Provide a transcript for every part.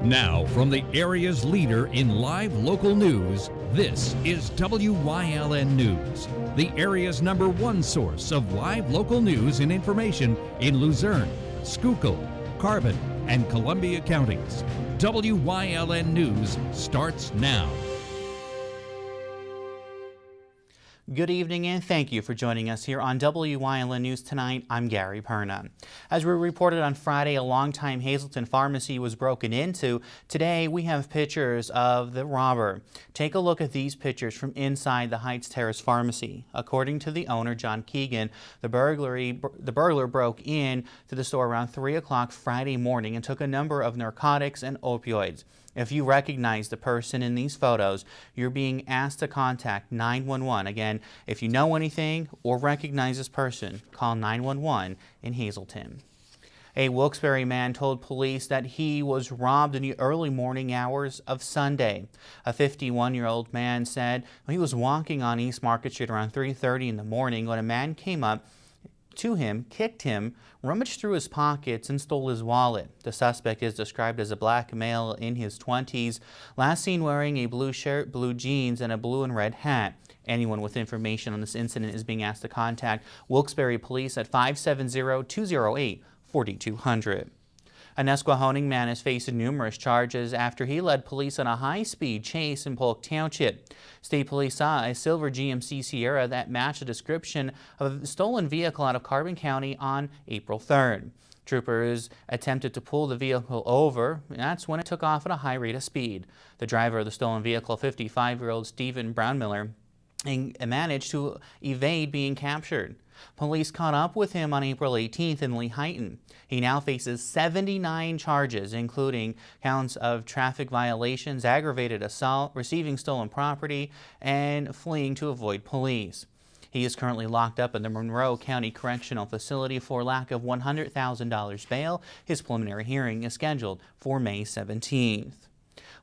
Now, from the area's leader in live local news, this is WYLN News, the area's #1 source of live local news and information in Luzerne, Schuylkill, Carbon, and Columbia counties. WYLN News starts now. Good evening and thank you for joining us here on WYLN News tonight. I'm Gary Perna. As we reported on Friday, a longtime Hazleton pharmacy was broken into. Today we have pictures of the robber. Take a look at these pictures from inside the Heights Terrace Pharmacy. According to the owner, John Keegan, the burglar broke in to the store around 3 o'clock Friday morning and took a number of narcotics and opioids. If you recognize the person in these photos, you're being asked to contact 911. Again, if you know anything or recognize this person, call 911 in Hazleton. A Wilkes-Barre man told police that he was robbed in the early morning hours of Sunday. A 51-year-old man said he was walking on East Market Street around 3:30 in the morning when a man came up to him, kicked him, rummaged through his pockets, and stole his wallet. The suspect is described as a black male in his 20s, last seen wearing a blue shirt, blue jeans, and a blue and red hat. Anyone with information on this incident is being asked to contact Wilkes-Barre Police at 570-208-4200. A Nesquehoning man is facing numerous charges after he led police on a high-speed chase in Polk Township. State police saw a silver GMC Sierra that matched the description of a stolen vehicle out of Carbon County on April 3rd. Troopers attempted to pull the vehicle over, and that's when it took off at a high rate of speed. The driver of the stolen vehicle, 55-year-old Stephen Brownmiller, managed to evade being captured. Police caught up with him on April 18th in Lehighton. He now faces 79 charges, including counts of traffic violations, aggravated assault, receiving stolen property, and fleeing to avoid police. He is currently locked up in the Monroe County Correctional Facility for lack of $100,000 bail. His preliminary hearing is scheduled for May 17th.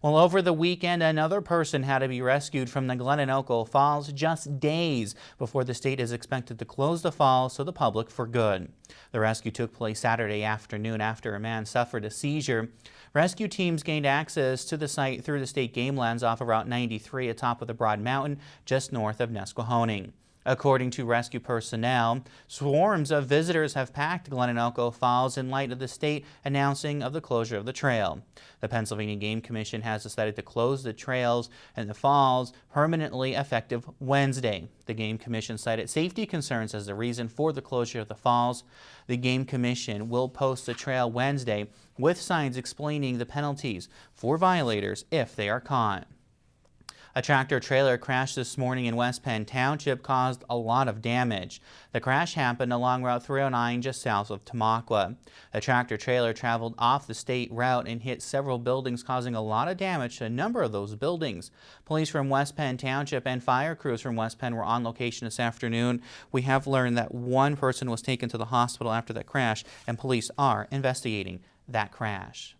Well, over the weekend, another person had to be rescued from the Glenanoco Falls just days before the state is expected to close the falls to the public for good. The rescue took place Saturday afternoon after a man suffered a seizure. Rescue teams gained access to the site through the state game lands off of Route 93 atop of the Broad Mountain just north of Nesquehoning. According to rescue personnel, swarms of visitors have packed Glenanoco Falls in light of the state announcing of the closure of the trail. The Pennsylvania Game Commission has decided to close the trails and the falls permanently effective Wednesday. The Game Commission cited safety concerns as the reason for the closure of the falls. The Game Commission will post the trail Wednesday with signs explaining the penalties for violators if they are caught. A tractor-trailer crash this morning in West Penn Township caused a lot of damage. The crash happened along Route 309 just south of Tamaqua. The tractor-trailer traveled off the state route and hit several buildings, causing a lot of damage to a number of those buildings. Police from West Penn Township and fire crews from West Penn were on location this afternoon. We have learned that one person was taken to the hospital after that crash, and police are investigating that crash.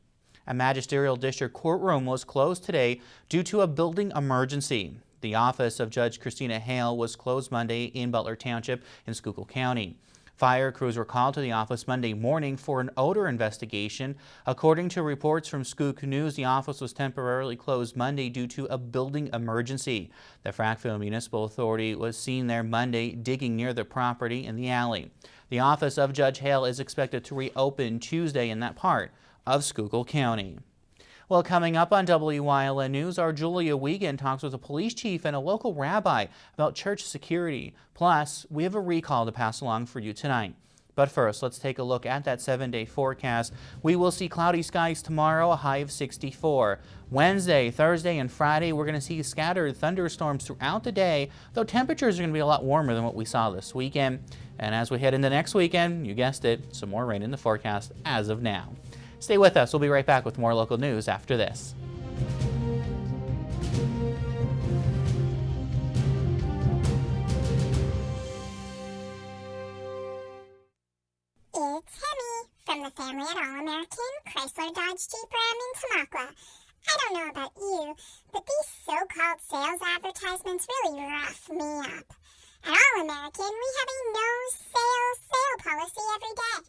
A magisterial district courtroom was closed today due to a building emergency. The office of Judge Christina Hale was closed Monday in Butler Township in Schuylkill County. Fire crews were called to the office Monday morning for an odor investigation. According to reports from Scoop News, the office was temporarily closed Monday due to a building emergency. The Frackville Municipal Authority was seen there Monday digging near the property in the alley. The office of Judge Hale is expected to reopen Tuesday in that part of Schuylkill County. Well, coming up on WYLN News, our Julia Wiegand talks with a police chief and a local rabbi about church security. Plus, we have a recall to pass along for you tonight. But first, let's take a look at that 7-day forecast. We will see cloudy skies tomorrow, a high of 64. Wednesday, Thursday, and Friday, we're going to see scattered thunderstorms throughout the day, though temperatures are going to be a lot warmer than what we saw this weekend. And as we head into next weekend, you guessed it, some more rain in the forecast as of now. Stay with us. We'll be right back with more local news after this. It's Hemi from the family at All-American Chrysler Dodge Jeep Ram in Tamaqua. I don't know about you, but these so-called sales advertisements really rough me up. At All-American, we have a no-sale sale policy every day.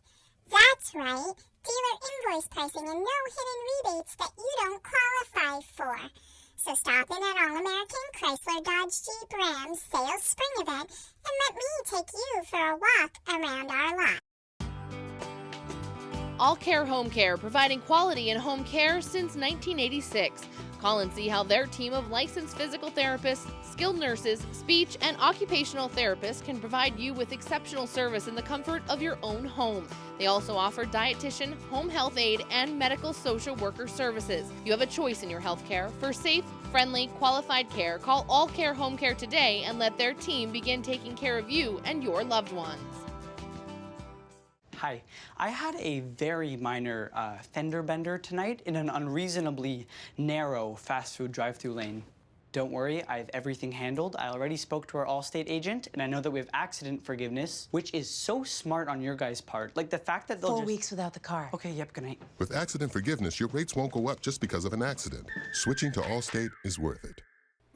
That's right. Dealer invoice pricing and no hidden rebates that you don't qualify for. So stop in at All-American Chrysler Dodge Jeep Ram Sales Spring Event and let me take you for a walk around our lot. All Care Home Care, providing quality in home care since 1986. Call and see how their team of licensed physical therapists, skilled nurses, speech, and occupational therapists can provide you with exceptional service in the comfort of your own home. They also offer dietitian, home health aide, and medical social worker services. You have a choice in your health care. For safe, friendly, qualified care, call All Care Home Care today and let their team begin taking care of you and your loved ones. Hi, I had a very minor fender bender tonight in an unreasonably narrow fast food drive-thru lane. Don't worry, I have everything handled. I already spoke to our Allstate agent, and I know that we have accident forgiveness, which is so smart on your guys' part. Like the fact that they'll 4 weeks without the car. Okay, yep, good night. With accident forgiveness, your rates won't go up just because of an accident. Switching to Allstate is worth it.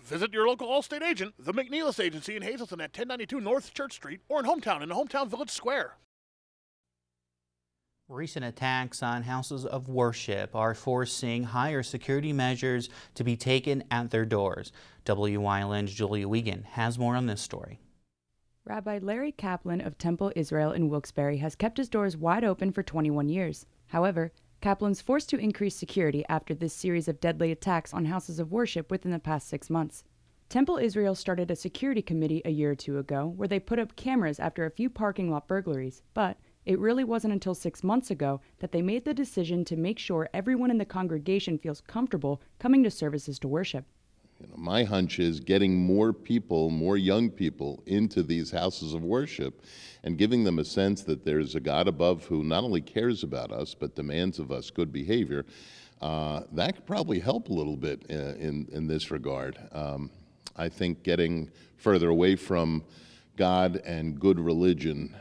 Visit your local Allstate agent, the McNeilis Agency in Hazleton at 1092 North Church Street, or in Hometown in the Hometown Village Square. Recent attacks on houses of worship are forcing higher security measures to be taken at their doors. Wyln's Julia Wyln has more on this story. Rabbi Larry Kaplan of Temple Israel in Wilkes-Barre has kept his doors wide open for 21 years. However, Kaplan's forced to increase security after this series of deadly attacks on houses of worship within the past 6 months. Temple Israel started a security committee a year or two ago where they put up cameras after a few parking lot burglaries, but it really wasn't until 6 months ago that they made the decision to make sure everyone in the congregation feels comfortable coming to services to worship. My hunch is getting more people, more young people, into these houses of worship and giving them a sense that there's a God above who not only cares about us but demands of us good behavior. That could probably help a little bit in this regard. I think getting further away from God and good religion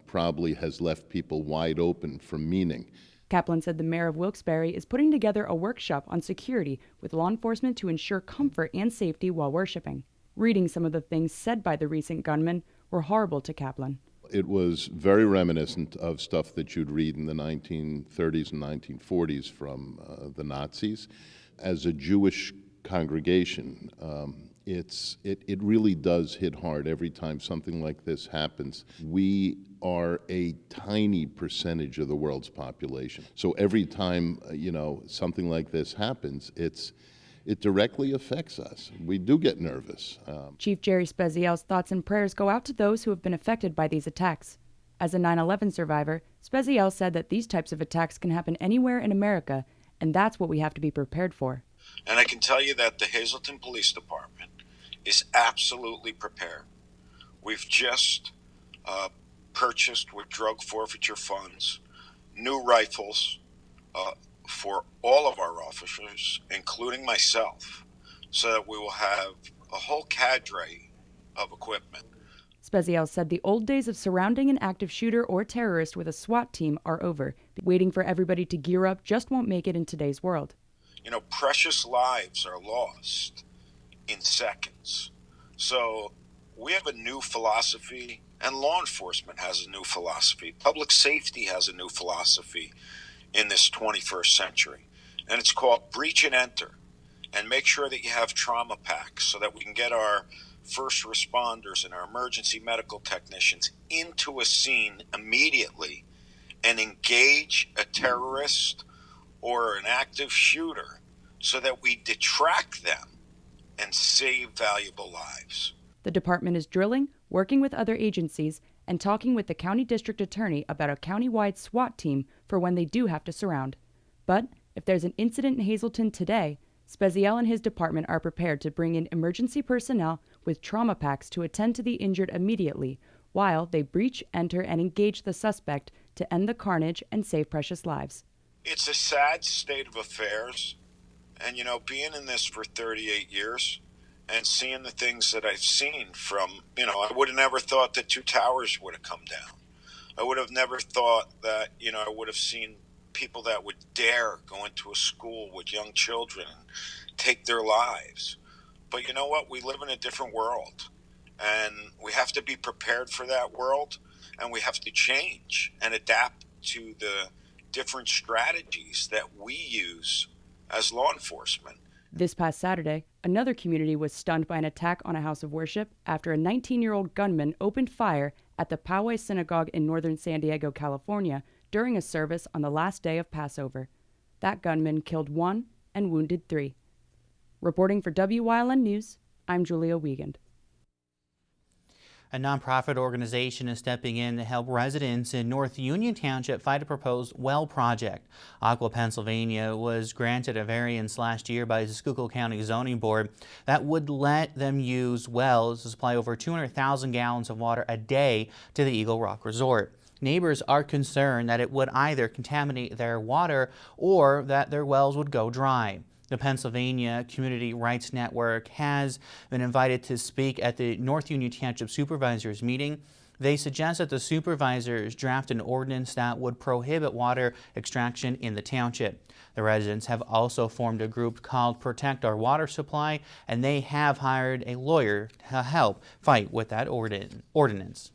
probably has left people wide open for meaning. Kaplan said the mayor of Wilkes-Barre is putting together a workshop on security with law enforcement to ensure comfort and safety while worshiping. Reading some of the things said by the recent gunman were horrible to Kaplan. It was very reminiscent of stuff that you'd read in the 1930s and 1940s from the Nazis. As a Jewish congregation, it really does hit hard every time something like this happens. We are a tiny percentage of the world's population. So every time, something like this happens, it directly affects us. We do get nervous. Chief Jerry Spezial's thoughts and prayers go out to those who have been affected by these attacks. As a 9/11 survivor, Spezial said that these types of attacks can happen anywhere in America, and that's what we have to be prepared for. And I can tell you that the Hazleton Police Department is absolutely prepared. We've just purchased with drug forfeiture funds new rifles for all of our officers, including myself, so that we will have a whole cadre of equipment. Spezial said the old days of surrounding an active shooter or terrorist with a SWAT team are over. Waiting for everybody to gear up just won't make it in today's world. Precious lives are lost in seconds. So we have a new philosophy, and law enforcement has a new philosophy. Public safety has a new philosophy in this 21st century. And it's called breach and enter. And make sure that you have trauma packs so that we can get our first responders and our emergency medical technicians into a scene immediately and engage a terrorist or an active shooter so that we detract them and save valuable lives. The department is drilling, working with other agencies, and talking with the county district attorney about a county-wide SWAT team for when they do have to surround. But if there's an incident in Hazleton today, Spezial and his department are prepared to bring in emergency personnel with trauma packs to attend to the injured immediately, while they breach, enter, and engage the suspect to end the carnage and save precious lives. It's a sad state of affairs. And, being in this for 38 years and seeing the things that I've seen from, I would have never thought that 2 towers would have come down. I would have never thought that, I would have seen people that would dare go into a school with young children and take their lives. But you know what? We live in a different world. And we have to be prepared for that world. And we have to change and adapt to the different strategies that we use as law enforcement. This past Saturday, another community was stunned by an attack on a house of worship after a 19-year-old gunman opened fire at the Poway Synagogue in northern San Diego, California, during a service on the last day of Passover. That gunman killed 1 and wounded 3. Reporting for Wyln News, I'm Julia Wiegand. A nonprofit organization is stepping in to help residents in North Union Township fight a proposed well project. Aqua Pennsylvania was granted a variance last year by the Schuylkill County Zoning Board that would let them use wells to supply over 200,000 gallons of water a day to the Eagle Rock Resort. Neighbors are concerned that it would either contaminate their water or that their wells would go dry. The Pennsylvania Community Rights Network has been invited to speak at the North Union Township Supervisors meeting. They suggest that the supervisors draft an ordinance that would prohibit water extraction in the township. The residents have also formed a group called Protect Our Water Supply, and they have hired a lawyer to help fight with that ordinance.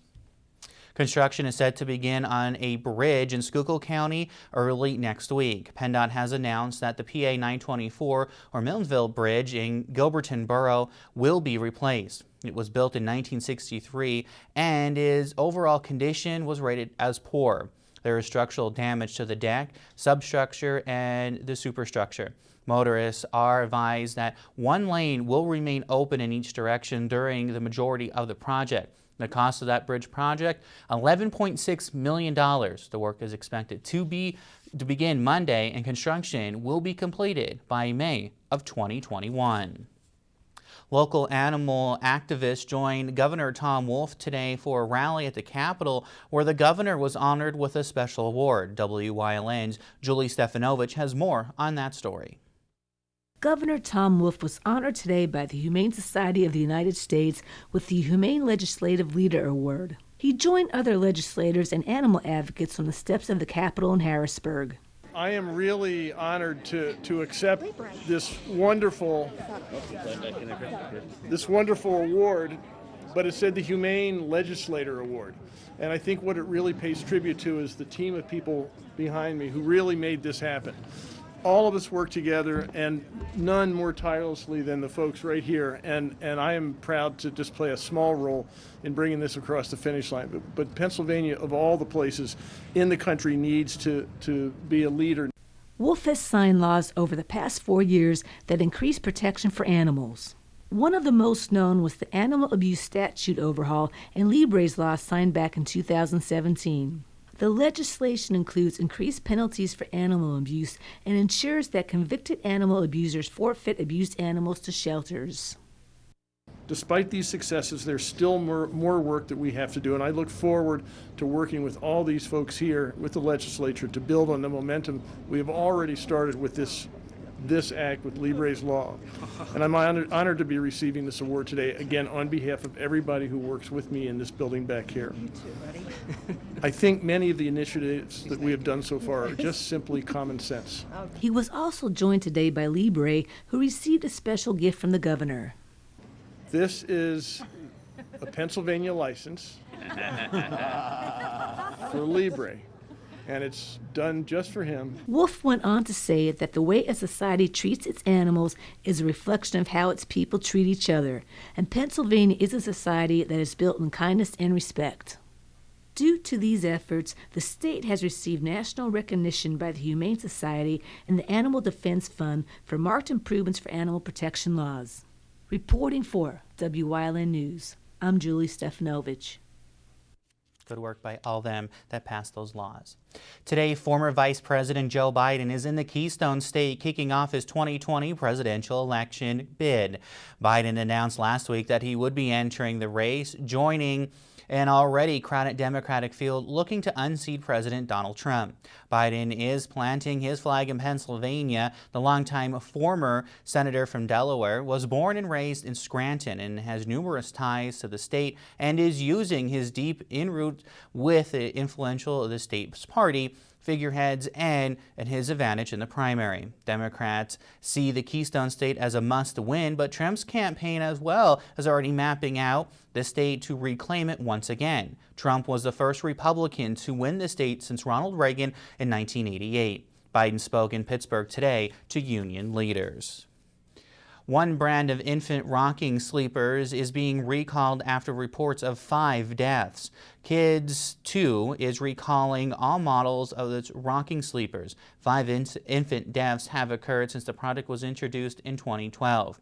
Construction is set to begin on a bridge in Schuylkill County early next week. PennDOT has announced that the PA 924 or Milnesville Bridge in Gilberton Borough will be replaced. It was built in 1963 and its overall condition was rated as poor. There is structural damage to the deck, substructure, and the superstructure. Motorists are advised that one lane will remain open in each direction during the majority of the project. The cost of that bridge project, $11.6 million. The work is expected to begin Monday, and construction will be completed by May of 2021. Local animal activists joined Governor Tom Wolf today for a rally at the Capitol where the governor was honored with a special award. WYLN's Julie Stefanovich has more on that story. Governor Tom Wolf was honored today by the Humane Society of the United States with the Humane Legislative Leader Award. He joined other legislators and animal advocates on the steps of the Capitol in Harrisburg. I am really honored to accept this wonderful award, but it said the Humane Legislator Award. And I think what it really pays tribute to is the team of people behind me who really made this happen. All of us work together, and none more tirelessly than the folks right here. And I am proud to just play a small role in bringing this across the finish line. But Pennsylvania, of all the places in the country, needs to be a leader. Wolf has signed laws over the past 4 years that increase protection for animals. One of the most known was the Animal Abuse Statute overhaul and Libre's law signed back in 2017. The legislation includes increased penalties for animal abuse and ensures that convicted animal abusers forfeit abused animals to shelters. Despite these successes, there's still more work that we have to do, and I look forward to working with all these folks here with the legislature to build on the momentum we have already started with this act with Libre's law. And I'm honored to be receiving this award today, again, on behalf of everybody who works with me in this building back here. You too, buddy. I think many of the initiatives that we have done so far are just simply common sense. He was also joined today by Libre, who received a special gift from the governor. This is a Pennsylvania license for Libre. And it's done just for him. Wolf went on to say that the way a society treats its animals is a reflection of how its people treat each other, and Pennsylvania is a society that is built on kindness and respect. Due to these efforts, the state has received national recognition by the Humane Society and the Animal Defense Fund for marked improvements for animal protection laws. Reporting for WYLN News, I'm Julie Stefanovich. Good work by all them that passed those laws. Today, former Vice President Joe Biden is in the Keystone State kicking off his 2020 presidential election bid. Biden announced last week that he would be entering the race, joining an already crowded Democratic field looking to unseat President Donald Trump. Biden is planting his flag in Pennsylvania. The longtime former senator from Delaware was born and raised in Scranton and has numerous ties to the state and is using his deep in-root with the influential of the state's party figureheads and his advantage in the primary. Democrats see the Keystone State as a must-win, but Trump's campaign as well is already mapping out the state to reclaim it once again. Trump was the first Republican to win the state since Ronald Reagan in 1988. Biden spoke in Pittsburgh today to union leaders. One brand of infant rocking sleepers is being recalled after reports of 5 deaths. Kids 2 is recalling all models of its rocking sleepers. 5 infant deaths have occurred since the product was introduced in 2012.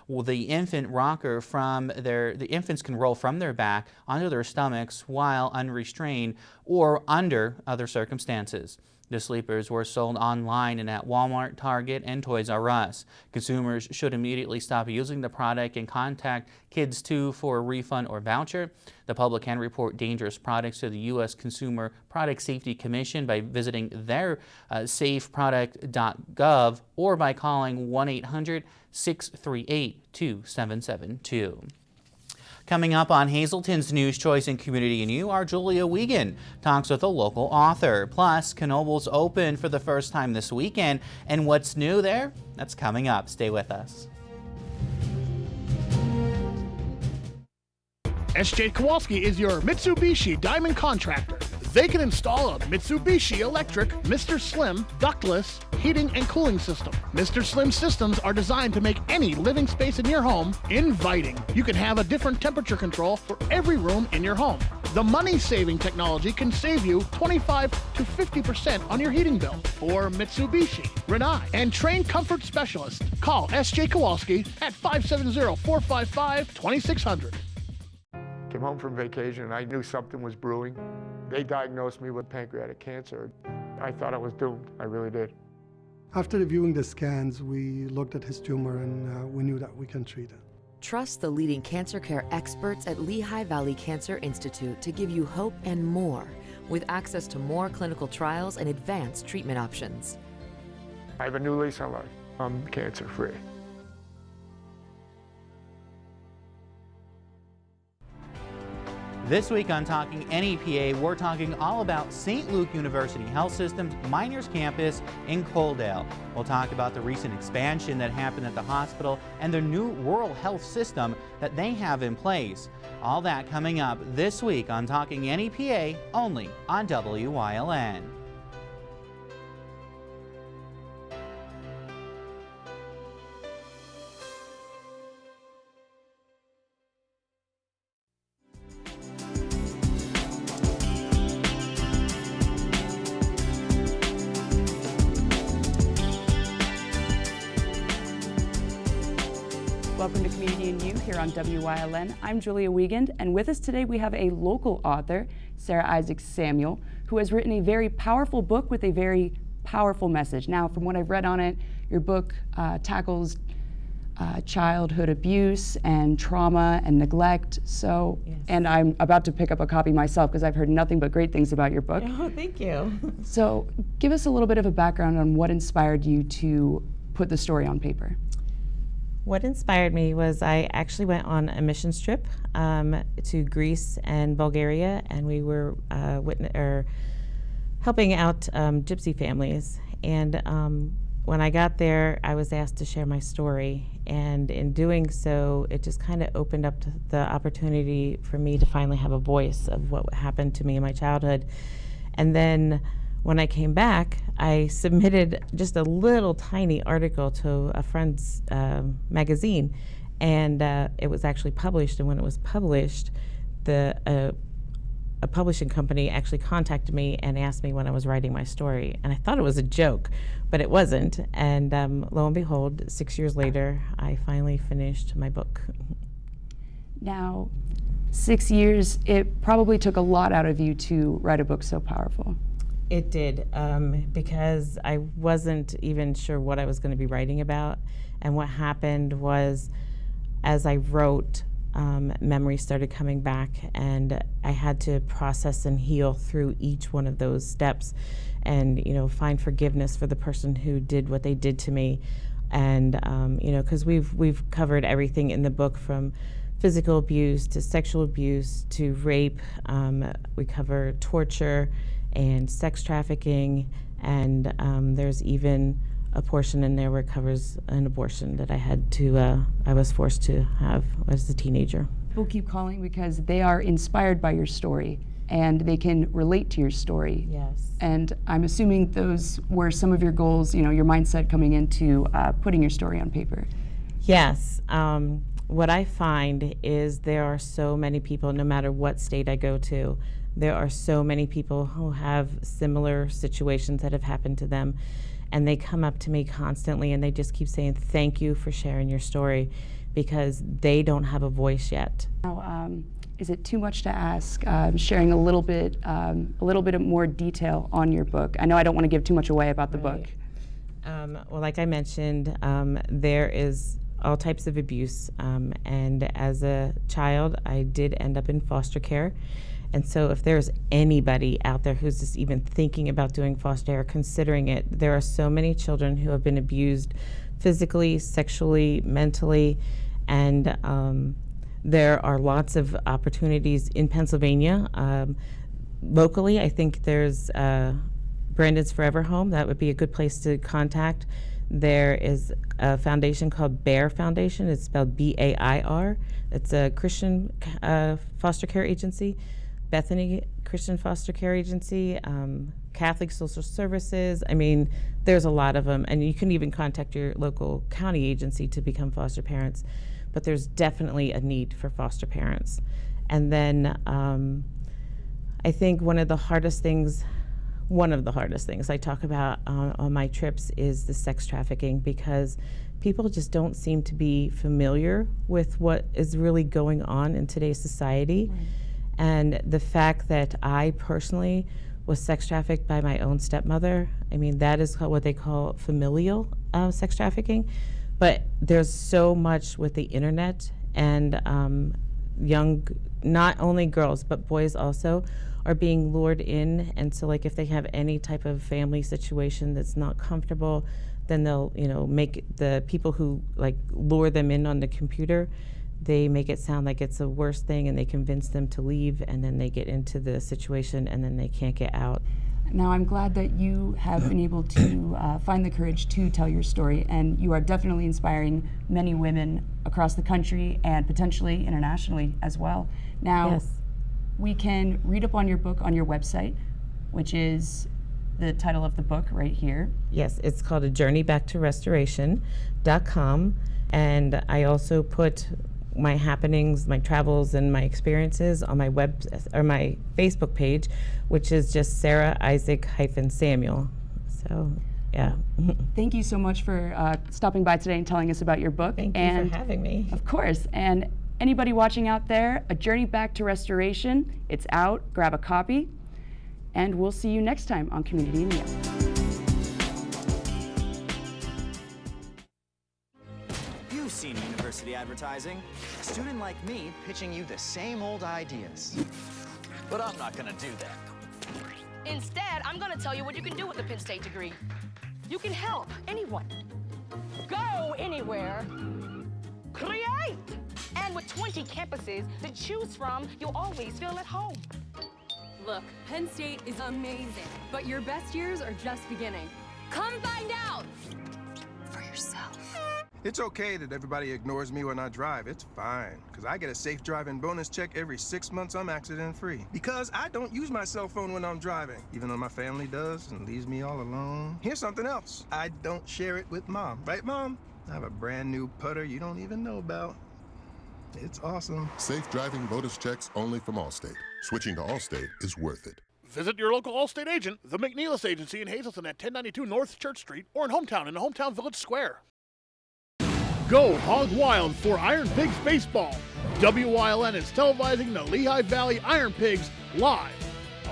Well, the infant rocker the infants can roll from their back onto their stomachs while unrestrained or under other circumstances. The sleepers were sold online and at Walmart, Target, and Toys R Us. Consumers should immediately stop using the product and contact Kids 2 for a refund or voucher. The public can report dangerous products to the U.S. Consumer Product Safety Commission by visiting their safeproduct.gov or by calling 1-800-638-2772. Coming up on Hazleton's News Choice and Community and You, our Julia Wiegand talks with a local author. Plus, Knoebels open for the first time this weekend. And what's new there? That's coming up. Stay with us. SJ Kowalski is your Mitsubishi Diamond contractor. They can install a Mitsubishi electric Mr. Slim ductless heating and cooling system. Mr. Slim systems are designed to make any living space in your home inviting. You can have a different temperature control for every room in your home. The money-saving technology can save you 25 to 50% on your heating bill. For Mitsubishi, Renai, and trained comfort specialists, call SJ Kowalski at 570-455-2600. Came home from vacation and I knew something was brewing. They diagnosed me with pancreatic cancer. I thought I was doomed. I really did. After reviewing the scans, we looked at his tumor and we knew that we can treat it. Trust the leading cancer care experts at Lehigh Valley Cancer Institute to give you hope and more, with access to more clinical trials and advanced treatment options. I have a new lease on life. I'm cancer-free. This week on Talking NEPA, we're talking all about St. Luke University Health System's Miners Campus in Coaldale. We'll talk about the recent expansion that happened at the hospital and the new rural health system that they have in place. All that coming up this week on Talking NEPA, only on WYLN. Welcome to Community and You here on WYLN. I'm Julia Wiegand, and with us today we have a local author, Sarah Isaac Samuel, who has written a very powerful book with a very powerful message. Now, from what I've read on it, your book tackles childhood abuse and trauma and neglect. So, yes. And I'm about to pick up a copy myself because I've heard nothing but great things about your book. Oh, thank you. So, give us a little bit of a background on what inspired you to put the story on paper. What inspired me was I actually went on a missions trip to Greece and Bulgaria, and we were helping out gypsy families. And when I got there, I was asked to share my story, and in doing so, it just kind of opened up the opportunity for me to finally have a voice of what happened to me in my childhood. And then when I came back, I submitted just a little tiny article to a friend's magazine, and it was actually published. And when it was published, a publishing company actually contacted me and asked me when I was writing my story. And I thought it was a joke, but it wasn't. And lo and behold, 6 years later, I finally finished my book. Now, 6 years, it probably took a lot out of you to write a book so powerful. It did, because I wasn't even sure what I was going to be writing about. And what happened was, as I wrote, memories started coming back, and I had to process and heal through each one of those steps, and find forgiveness for the person who did what they did to me. And because we've covered everything in the book, from physical abuse to sexual abuse to rape. We cover torture and sex trafficking, and there's even a portion in there where it covers an abortion that I was forced to have as a teenager. People keep calling because they are inspired by your story and they can relate to your story. Yes. And I'm assuming those were some of your goals, your mindset coming into putting your story on paper. Yes. What I find is there are so many people, no matter what state I go to, there are so many people who have similar situations that have happened to them. And they come up to me constantly and they just keep saying, thank you for sharing your story, because they don't have a voice yet. Now, is it too much to ask, sharing a little bit more detail on your book? I know I don't want to give too much away about the book. Well, like I mentioned, there is all types of abuse. And as a child, I did end up in foster care. And so if there's anybody out there who's just even thinking about doing foster care, considering it, there are so many children who have been abused physically, sexually, mentally, and there are lots of opportunities in Pennsylvania. Locally, I think there's Brandon's Forever Home. That would be a good place to contact. There is a foundation called BAIR Foundation. It's spelled B-A-I-R. It's a Christian foster care agency. Bethany Christian Foster Care Agency, Catholic Social Services. I mean, there's a lot of them. And you can even contact your local county agency to become foster parents. But there's definitely a need for foster parents. And then I think one of the hardest things I talk about on my trips is the sex trafficking, because people just don't seem to be familiar with what is really going on in today's society. Right. And the fact that I personally was sex trafficked by my own stepmother, I mean, that is what they call familial sex trafficking. But there's so much with the internet, and young, not only girls, but boys also, are being lured in. And so like if they have any type of family situation that's not comfortable, then they'll, make the people who like lure them in on the computer, they make it sound like it's the worst thing, and they convince them to leave, and then they get into the situation and then they can't get out. Now, I'm glad that you have been able to find the courage to tell your story, and you are definitely inspiring many women across the country and potentially internationally as well. Now, yes. We can read up on your book on your website, which is the title of the book right here. Yes, it's called A Journey Back to Restoration.com, and I also put my happenings, my travels, and my experiences on my my Facebook page, which is just Sarah Isaac-Samuel. So, yeah. Thank you so much for stopping by today and telling us about your book. Thank you for having me. Of course. And anybody watching out there, A Journey Back to Restoration, it's out. Grab a copy. And we'll see you next time on Community in Yale. You've seen university advertising. A student like me pitching you the same old ideas. But I'm not gonna do that. Instead, I'm gonna tell you what you can do with a Penn State degree. You can help anyone. Go anywhere. Create! And with 20 campuses to choose from, you'll always feel at home. Look, Penn State is amazing, but your best years are just beginning. Come find out for yourself. It's okay that everybody ignores me when I drive. It's fine, because I get a safe driving bonus check every 6 months I'm accident-free. Because I don't use my cell phone when I'm driving, even though my family does and leaves me all alone. Here's something else. I don't share it with Mom. Right, Mom? I have a brand new putter you don't even know about. It's awesome. Safe driving bonus checks only from Allstate. Switching to Allstate is worth it. Visit your local Allstate agent, the McNeilis Agency in Hazleton at 1092 North Church Street, or in Hometown in the Hometown Village Square. Go Hog Wild for Iron Pigs Baseball. WYLN is televising the Lehigh Valley Iron Pigs live.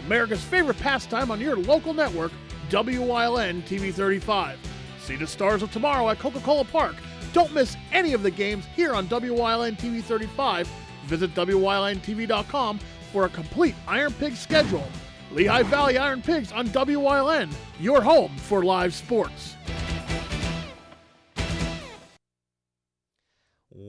America's favorite pastime on your local network, WYLN TV 35. See the Stars of Tomorrow at Coca-Cola Park. Don't miss any of the games here on WYLN TV 35. Visit WYLNTV.com for a complete Iron Pigs schedule. Lehigh Valley Iron Pigs on WYLN, your home for live sports.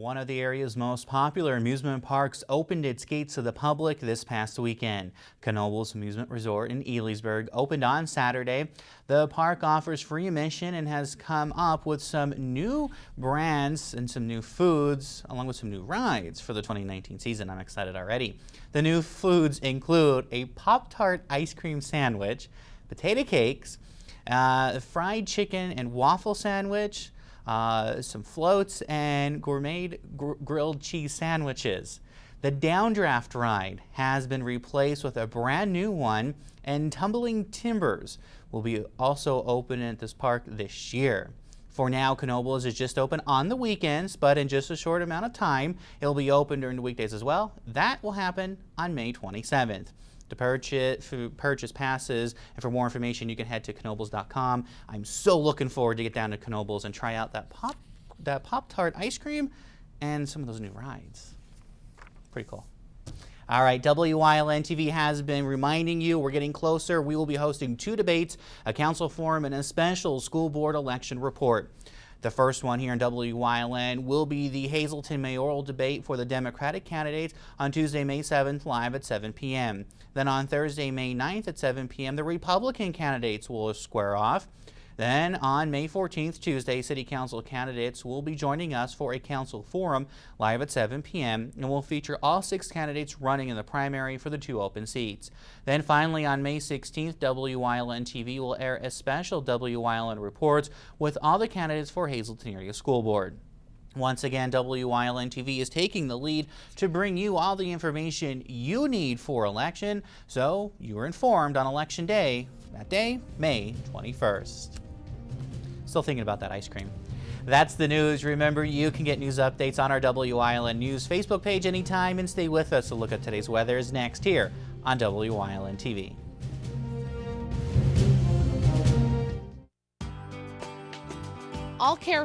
One of the area's most popular amusement parks opened its gates to the public this past weekend. Knoebels Amusement Resort in Elysburg opened on Saturday. The park offers free admission and has come up with some new brands and some new foods, along with some new rides for the 2019 season. I'm excited already. The new foods include a Pop-Tart ice cream sandwich, potato cakes, fried chicken and waffle sandwich, some floats, and gourmet grilled cheese sandwiches. The Downdraft ride has been replaced with a brand new one, and Tumbling Timbers will be also open at this park this year. For now, Knoebels is just open on the weekends, but in just a short amount of time, it'll be open during the weekdays as well. That will happen on May 27th. To purchase passes and for more information, you can head to knoebels.com. I'm so looking forward to get down to Knoebels and try out that Pop-Tart ice cream and some of those new rides. Pretty cool. All right, Wyln TV has been reminding you we're getting closer. We will be hosting 2 debates, a council forum, and a special school board election report. The first one here in Wyln will be the Hazleton mayoral debate for the Democratic candidates on Tuesday, May 7th, live at 7 p.m. Then on Thursday, May 9th at 7 p.m., the Republican candidates will square off. Then on May 14th, Tuesday, City Council candidates will be joining us for a council forum live at 7 p.m. and will feature all 6 candidates running in the primary for the 2 open seats. Then finally on May 16th, Wyln TV will air a special Wyln Reports with all the candidates for Hazleton Area School Board. Once again, Wyln TV is taking the lead to bring you all the information you need for election, so you are informed on Election Day, that day, May 21st. Still thinking about that ice cream. That's the news. Remember, you can get news updates on our Wyln News Facebook page anytime, and stay with us to look at today's weather is next here on Wyln TV. All care